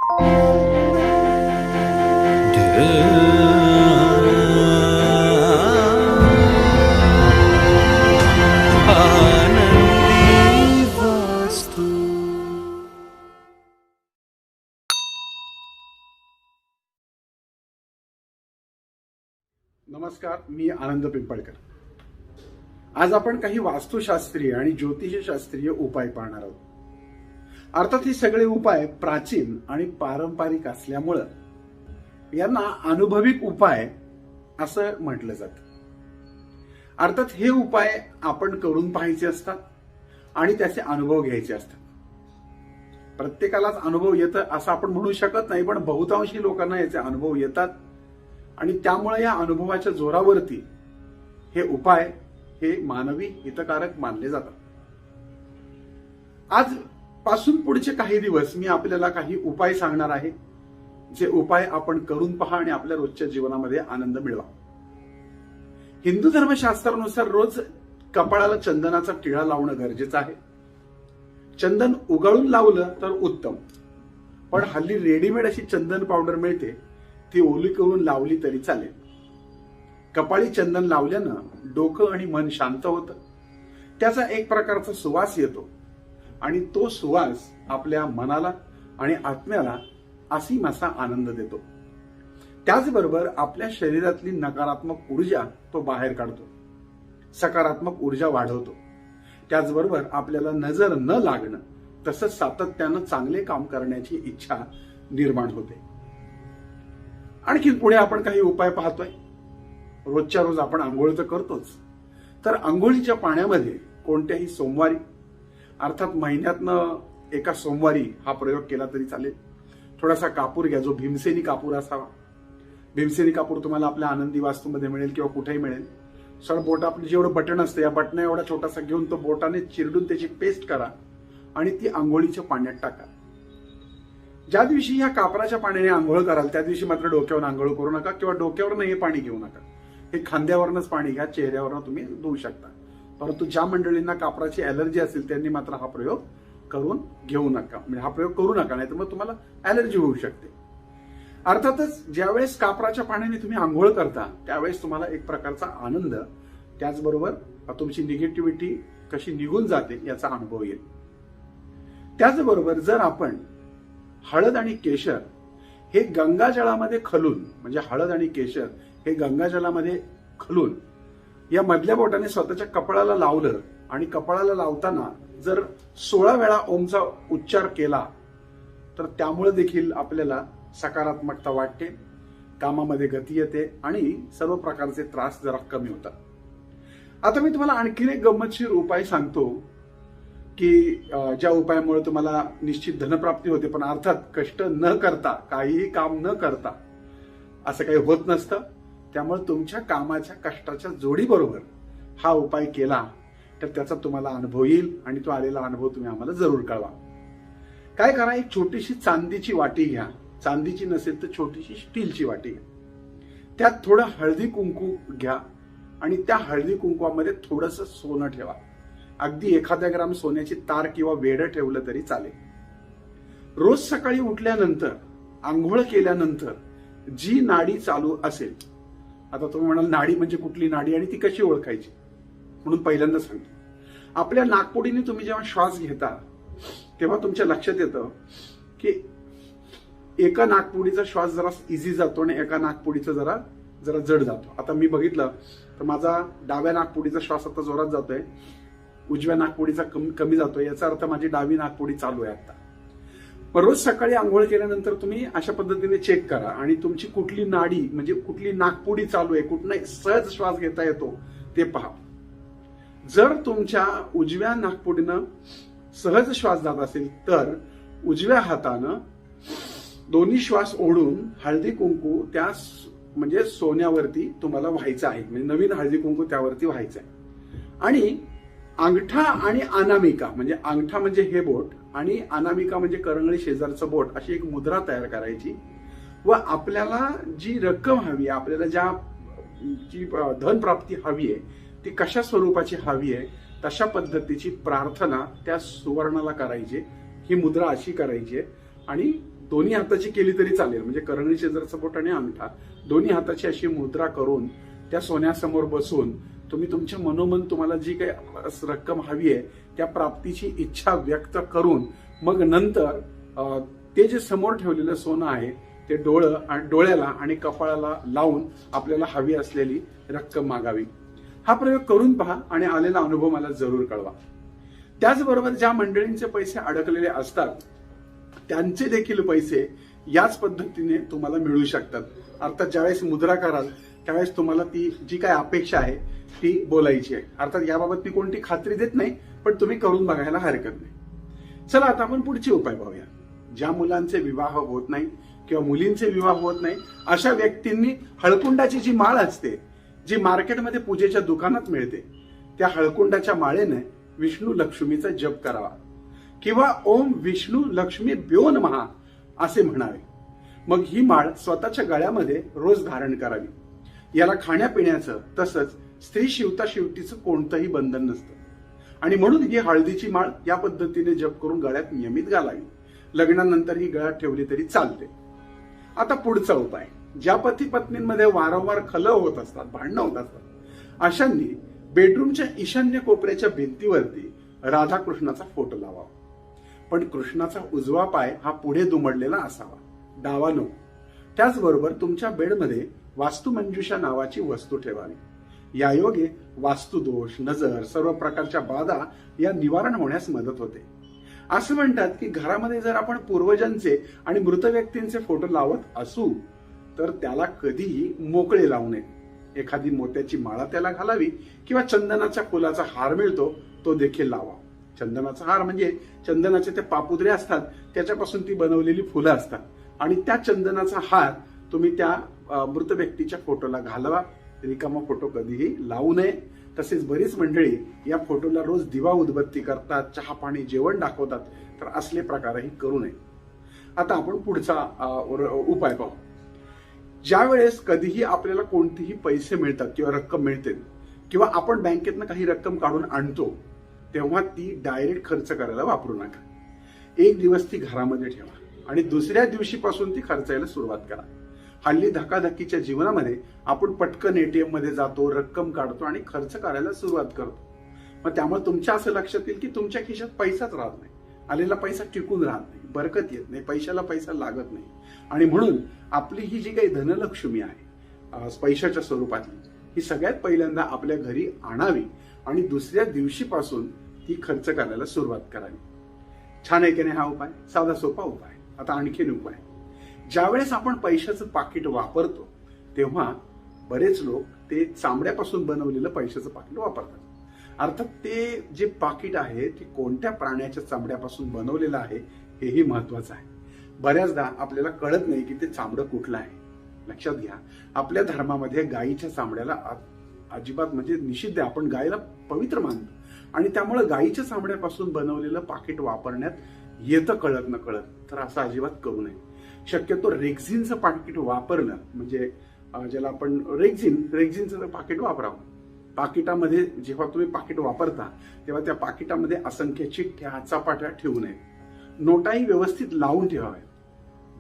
नमस्कार, मी आनंद पिंपळकर. आज आपण काही वास्तुशास्त्रीय आणि ज्योतिषशास्त्रीय उपाय पाहणार आहोत. अर्थात हे सगळे उपाय प्राचीन आणि पारंपरिक असल्यामुळं यांना अनुभविक उपाय असं म्हटलं जातं. अर्थात हे उपाय आपण करून पाहायचे असतात आणि त्याचे अनुभव घ्यायचे असतात. प्रत्येकालाच अनुभव येतं असं आपण म्हणू शकत नाही, पण बहुतांशी लोकांना याचे अनुभव येतात आणि त्यामुळे या अनुभवाच्या जोरावरती हे उपाय हे मानवी हितकारक मानले जातात. आज पासून पुढचे काही दिवस मी आपल्याला काही उपाय सांगणार आहे, जे उपाय आपण करून पहा आणि आपल्या रोजच्या जीवनामध्ये आनंद मिळवा. हिंदू धर्मशास्त्रानुसार रोज कपाळाला चंदनाचा टिळा लावणं गरजेचं आहे. चंदन उगाळून लावलं तर उत्तम, पण हल्ली रेडीमेड अशी चंदन पावडर मिळते, ती ओली करून लावली तरी चालेल. कपाळी चंदन लावल्यानं डोकं आणि मन शांत होतं. त्याचा एक प्रकारचा सुवास येतो आणि तो सुवास आपल्या मनाला आणि आत्म्याला असीम असा आनंद देतो. त्याचबरोबर आपल्या शरीरातली नकारात्मक ऊर्जा तो बाहेर काढतो, सकारात्मक ऊर्जा वाढवतो. त्याचबरोबर आपल्याला नजर न लागणं तसंच सातत्यानं चांगले काम करण्याची इच्छा निर्माण होते. आणखी पुढे आपण काही उपाय पाहतोय. रोजच्या रोज आपण आंघोळ तर करतोच, तर आंघोळीच्या पाण्यामध्ये कोणत्याही सोमवारी, अर्थात महिन्यातनं एका सोमवारी हा प्रयोग केला तरी चालेल. थोडासा कापूर घ्या, जो भीमसेनी कापूर असावा. भीमसेनी कापूर तुम्हाला आपल्या आनंदी वास्तूमध्ये मिळेल किंवा कुठेही मिळेल. सर बोट आपलं जेवढं बटन असतं या बटना एवढा छोटासा घेऊन तो बोटाने चिरडून त्याची पेस्ट करा आणि ती आंघोळीच्या पाण्यात टाका. ज्या दिवशी ह्या कापराच्या पाण्याने आंघोळ कराल त्या दिवशी मात्र डोक्यावर आंघोळ करू नका किंवा डोक्यावरनं हे पाणी घेऊ नका. हे खांद्यावरनच पाणी घ्या, चेहऱ्यावरनं तुम्ही धुवू शकता. परंतु ज्या मंडळींना कापराची ॲलर्जी असेल त्यांनी मात्र हा प्रयोग करून घेऊ नका, म्हणजे हा प्रयोग करू नका, नाही तर मग तुम्हाला ॲलर्जी होऊ शकते. अर्थातच ज्यावेळेस कापराच्या पाण्याने तुम्ही आंघोळ करता त्यावेळेस तुम्हाला एक प्रकारचा आनंद, त्याचबरोबर तुमची निगेटिव्हिटी कशी निघून जाते याचा अनुभव येईल. त्याचबरोबर जर आपण हळद आणि केशर हे गंगाजळामध्ये खलून, म्हणजे हळद आणि केशर हे गंगाजळामध्ये खलून या मधल्या बोटाने स्वतःच्या कपाळाला लावलं आणि कपाळाला लावताना जर 16 वेळा ओमचा उच्चार केला तर त्यामुळे देखील आपल्याला सकारात्मकता वाटते, कामामध्ये गती येते आणि सर्व प्रकारचे त्रास जरा कमी होतात. आता मी तुम्हाला आणखीन एक गंमतशीर उपाय सांगतो की ज्या उपायामुळे तुम्हाला निश्चित धनप्राप्ती होते, पण अर्थात कष्ट न करता, काहीही काम न करता असं काही होत नसतं. त्यामुळे तुमच्या कामाच्या कष्टाच्या जोडीबरोबर हा उपाय केला तर त्याचा तुम्हाला अनुभव येईल आणि तो आलेला अनुभव तुम्ही आम्हाला जरूर कळवा. काय करा, एक छोटीशी चांदीची वाटी घ्या. चांदीची नसेल तर छोटीशी स्टीलची वाटी घ्या. त्यात थोडं हळदी कुंकू घ्या आणि त्या हळदी कुंकवामध्ये थोडंसं सोनं ठेवा. अगदी 1 ग्राम सोन्याची तार किंवा वेढं ठेवलं तरी चालेल. रोज सकाळी उठल्यानंतर, आंघोळ केल्यानंतर जी नाडी चालू असेल, आता तुम्ही म्हणाल नाडी म्हणजे कुठली नाडी आणि ती कशी ओळखायची, म्हणून पहिल्यांदा सांगतो. आपल्या नाकपुडीने तुम्ही जेव्हा श्वास घेता तेव्हा तुमच्या लक्षात येतं की एका नाकपुडीचा श्वास जरा इझी जातो आणि एका नाकपुडीचा जरा जड जातो. आता मी बघितलं तर माझा डाव्या नाकपुडीचा श्वास आता जोरात जातोय, उजव्या नाकपुडीचा कमी जातोय. याचा अर्थ माझी डावी नाकपुडी चालू आहे आता. रोज सकाळी आंघोळ केल्यानंतर तुम्ही अशा पद्धतीने चेक करा आणि तुमची कुठली नाडी म्हणजे कुठली नाकपुडी चालू आहे, कुठला सहज श्वास घेता येतो ते पहा. जर तुमच्या उजव्या नाकपुडीनं सहज श्वास जात असेल तर उजव्या हातानं दोन्ही श्वास ओढून हळदी कुंकू त्या म्हणजे सोन्यावरती तुम्हाला व्हायचं आहे, म्हणजे नवीन हळदी कुंकू त्यावरती व्हायचं आहे. आणि अंगठा आणि अनामिका, म्हणजे अंगठा म्हणजे हे बोट आणि अनामिका म्हणजे करंगळी शेजारचं बोट, अशी एक मुद्रा तयार करायची व आपल्याला जी रक्कम हवी आहे, आपल्याला जी धनप्राप्ती हवी आहे ती कशा स्वरूपाची हवी आहे तशा पद्धतीची प्रार्थना त्या सुवर्णाला करायची. ही मुद्रा अशी करायची आणि दोन्ही हाताची केली तरी चालेल, म्हणजे करंगळी शेजारचा बोट आणि अंगठा दोन्ही हाताची अशी मुद्रा करून त्या सोन्यासमोर बसून तुम्ही तुमच्या मनोमन तुम्हाला जी काही रक्कम हवी आहे त्या प्राप्तीची इच्छा व्यक्त करून मग नंतर ते जे समोर ठेवलेलं सोनं आहे ते डोळ्याला आणि कपाळाला लावून आपल्याला हवी असलेली रक्कम मागावी. हा प्रयोग करून पहा आणि आलेला अनुभव मला जरूर कळवा. त्याचबरोबर ज्या मंडळींचे पैसे अडकलेले असतात त्यांचे देखील पैसे याच पद्धतीने तुम्हाला मिळू शकतात. अर्थात ज्यावेळेस मुद्रा कराल त्यावेळेस तुम्हाला ती जी काय अपेक्षा आहे ती बोलायची आहे. अर्थात याबाबत मी कोणती खात्री देत नाही, पण तुम्ही करून बघायला हरकत नाही. चला आता आपण पुढचे उपाय पाहूया. ज्या मुलांचे विवाह होत नाही किंवा मुलींचे विवाह होत नाही अशा व्यक्तींनी हळकुंडाची जी माळ असते जी मार्केटमध्ये पूजेच्या दुकानात मिळते त्या हळकुंडाच्या माळेने विष्णू लक्ष्मीचा जप करावा किंवा ओम विष्णू लक्ष्मी ब्यो नमः असे म्हणावे. मग ही माळ स्वतःच्या गळ्यामध्ये रोज धारण करावी. याला खाण्यापिण्याचं तसंच स्त्री शिवतीचं कोणतंही बंधन नसतं आणि म्हणून ही हळदीची माळ या पद्धतीने जप करून गळ्यात नियमित घालावी. लग्नानंतर ही गळ्यात ठेवली तरी चालते. आता पुढचा उपाय, ज्या पती पत्नींमध्ये वारंवार खल होत असतात, भांडणं होत असतात, अशांनी बेडरूमच्या ईशान्य कोपऱ्याच्या भिंतीवरती राधाकृष्णाचा फोटो लावावा. पण कृष्णाचा उजवा पाय हा पुढे दुमडलेला असावा, डावा नको. त्याचबरोबर तुमच्या बेडमध्ये वास्तुमंजुषा नावाची वस्तू ठेवावी. यायोगे वास्तुदोष, नजर, सर्व प्रकारच्या बाधा या निवारण होण्यास मदत होते. असं म्हणतात की घरामध्ये जर आपण पूर्वजांचे आणि मृत व्यक्तींचे फोटो लावत असू तर त्याला कधीही मोकळे लावू नये. एखादी मोत्याची माळा त्याला घालावी किंवा चंदनाच्या फुलाचा हार मिळतो तो देखील लावा. चंदनाचा हार म्हणजे चंदनाचे ते पापुद्रे असतात त्याच्यापासून ती बनवलेली फुलं असतात आणि त्या चंदनाचा हार तुम्ही त्या मृत व्यक्तीच्या फोटोला घालावा. रिकामा फोटो कधीही लावू नये. तसेच बरीच मंडळी या फोटोला रोज दिवा उदबत्ती करतात, चहा पाणी जेवण दाखवतात, तर असले प्रकारही करू नये. आता आपण पुढचा उपाय पाहू. ज्या वेळेस कधीही आपल्याला कोणतेही पैसे मिळतात किंवा रक्कम मिळते किंवा आपण बँकेतनं काही रक्कम काढून आणतो तेव्हा ती डायरेक्ट खर्च करायला वापरू नका. एक दिवस ती घरामध्ये ठेवा आणि दुसऱ्या दिवशीपासून ती खर्चायला सुरुवात करा. हल्ली धकाधकीच्या जीवनामध्ये आपण पटकन एटीएम मध्ये जातो, रक्कम काढतो आणि खर्च करायला सुरुवात करतो. मग त्यामुळे तुमच्या असं लक्षात येईल की तुमच्या खिशात पैसाच राहत नाही, आलेला पैसा टिकून राहत नाही, बरकत येत नाही, पैशाला पैसा लागत नाही. आणि म्हणून आपली ही जी काही धनलक्ष्मी आहे पैशाच्या स्वरूपातली ही सगळ्यात पहिल्यांदा आपल्या घरी आणावी आणि दुसऱ्या दिवशीपासून ती खर्च करायला सुरुवात करावी. छान आहे की नाही हा उपाय? साधा सोपा उपाय. आता आणखीन उपाय, ज्यावेळेस आपण पैशाचं पाकिट वापरतो तेव्हा बरेच लोक ते चामड्यापासून बनवलेलं पैशाचं पाकिट वापरतात. अर्थात ते जे पाकिट आहे ते कोणत्या प्राण्याच्या चामड्यापासून बनवलेलं आहे हेही महत्वाचं आहे. बऱ्याचदा आपल्याला कळत नाही की ते चामडं कुठलं आहे. लक्षात घ्या, आपल्या धर्मामध्ये गायीच्या चामड्याला अजिबात म्हणजे निषिद्ध आहे. आपण गायीला पवित्र मानतो आणि त्यामुळे गायीच्या चामड्यापासून बनवलेलं पाकिट वापरण्यात येतं कळत न कळत, तर असं अजिबात करू नये. शक्यतो रेक्झिनचं पाकिट वापरणं म्हणजे ज्याला आपण रेक्झिनचं पाकिट वापरावं. पाकिटामध्ये जेव्हा तुम्ही पाकिट वापरता तेव्हा त्या पाकिटामध्ये असंख्य चिठ्ठ्या चपाट्या ठेवू नये. नोटाही व्यवस्थित लावून ठेवाव्यात.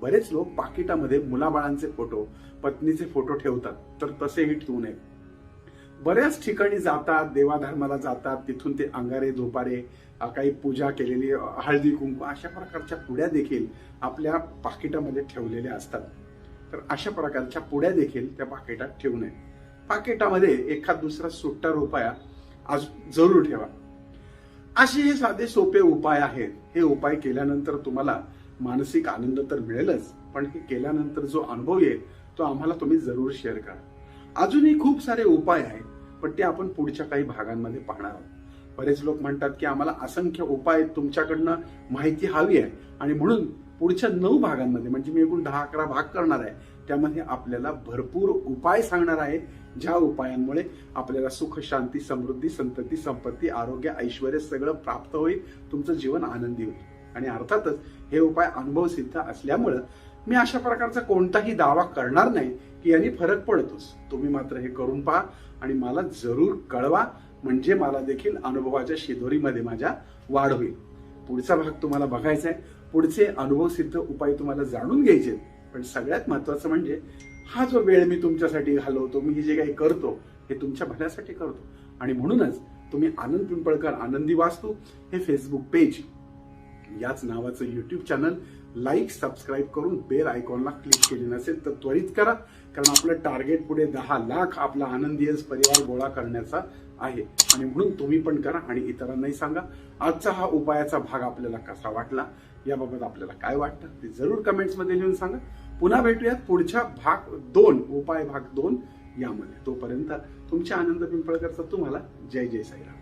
बरेच लोक पाकिटामध्ये मुलाबाळांचे फोटो, पत्नीचे फोटो ठेवतात, तर तसेही ठेवू नये. बऱ्याच ठिकाणी जातात, देवाधर्माला जातात, तिथून ते अंगारे झोपारे, काही पूजा केलेली हळदी कुंकू अशा प्रकारच्या पुड्या देखील आपल्या पाकिटामध्ये ठेवलेल्या असतात. तर अशा प्रकारच्या पुड्या देखील त्या पाकिटात ठेवू नये. पाकिटामध्ये एखाद दुसरा सुट्टा रुपया आज जरूर ठेवा. असे हे साधे सोपे उपाय आहेत. हे उपाय केल्यानंतर तुम्हाला मानसिक आनंद तर मिळेलच, पण हे केल्यानंतर जो अनुभव येईल तो आम्हाला तुम्ही जरूर शेअर करा. अजूनही खूप सारे उपाय आहेत, पण ते आपण पुढच्या काही भागांमध्ये पाहणार आहोत. बरेच लोक म्हणतात की आम्हाला असंख्य उपाय तुमच्याकडनं माहिती हवी आहे आणि म्हणून पुढच्या 9 भागांमध्ये म्हणजे मी एकूण 10-11 भाग करणार आहे, त्यामध्ये आपल्याला भरपूर उपाय सांगणार आहे, ज्या उपायांमुळे आपल्याला सुख, शांती, समृद्धी, संतती, संपत्ती, आरोग्य, ऐश्वर्य सगळं प्राप्त होईल, तुमचं जीवन आनंदी होईल. आणि अर्थातच हे उपाय अनुभवसिद्ध असल्यामुळं मी अशा प्रकारचा कोणताही दावा करणार नाही की यांनी फरक पडतोच. तुम्ही मात्र हे करून पहा आणि मला जरूर कळवा, म्हणजे मला देखील अनुभवाच्या शिदोरीमध्ये माझ्या वाढ होईल. पुढचा भाग तुम्हाला बघायचा आहे, पुढचे अनुभवसिद्ध उपाय तुम्हाला जाणून घ्यायचे, पण सगळ्यात महत्वाचं म्हणजे हा जो वेळ मी तुमच्यासाठी घालवतो, मी हे जे काही करतो हे तुमच्या भल्यासाठी करतो. आणि म्हणूनच तुम्ही आनंद पिंपळकर आनंदी वास्तू हे फेसबुक पेज, याच नावाचं युट्यूब चॅनल लाईक सबस्क्राईब करून बेल आयकॉनला क्लिक केले नसेल तर त्वरित करा, कारण आपलं टार्गेट पुढे 10 लाख आपला आनंदी परिवार गोळा करण्याचा आहे. आणि म्हणून तुम्ही पण करा आणि इतरांनाही सांगा. आजचा हा उपायाचा भाग आपल्याला कसा वाटला, याबाबत आपल्याला काय वाटतं ते जरूर कमेंट्समध्ये लिहून सांगा. पुन्हा भेटूयात पुढच्या भाग 2, उपाय भाग 2 यामध्ये. तोपर्यंत तुमच्या आनंद पिंपळकरचा तुम्हाला जय जय साईराम.